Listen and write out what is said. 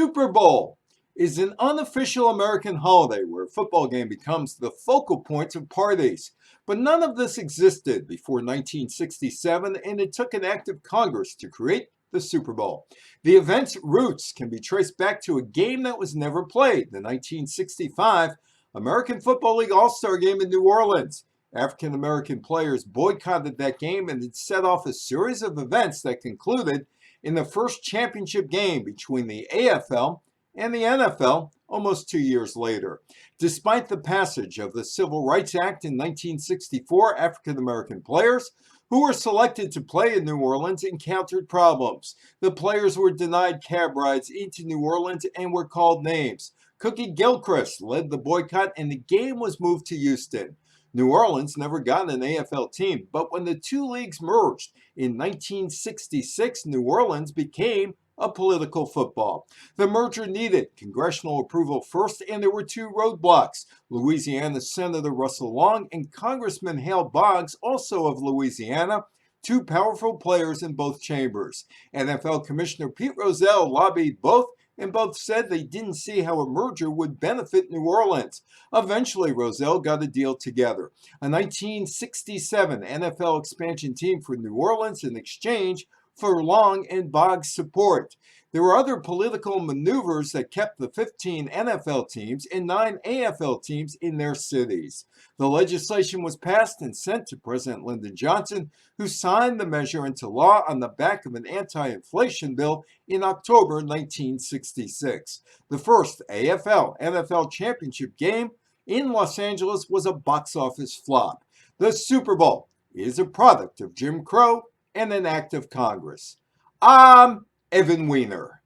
Super Bowl is an unofficial American holiday where a football game becomes the focal point of parties. But none of this existed before 1967, and it took an act of Congress to create the Super Bowl. The event's roots can be traced back to a game that was never played, the 1965 American Football League All-Star Game in New Orleans. African American players boycotted that game, and it set off a series of events that concluded in the first championship game between the AFL and the NFL almost 2 years later. Despite the passage of the Civil Rights Act in 1964, African American players who were selected to play in New Orleans encountered problems. The players were denied cab rides into New Orleans and were called names. Cookie Gilchrist led the boycott, and the game was moved to Houston. New Orleans never got an AFL team, but when the two leagues merged in 1966, New Orleans became a political football. The merger needed congressional approval first, and there were two roadblocks. Louisiana Senator Russell Long and Congressman Hale Boggs, also of Louisiana, two powerful players in both chambers. NFL Commissioner Pete Rozelle lobbied both, and both said they didn't see how a merger would benefit New Orleans. Eventually, Rozelle got a deal together. A 1967 NFL expansion team for New Orleans in exchange for Long and Boggs' support. There were other political maneuvers that kept the 15 NFL teams and 9 AFL teams in their cities. The legislation was passed and sent to President Lyndon Johnson, who signed the measure into law on the back of an anti-inflation bill in October 1966. The first AFL-NFL championship game in Los Angeles was a box office flop. The Super Bowl is a product of Jim Crow and an act of Congress. I'm Evan Weiner.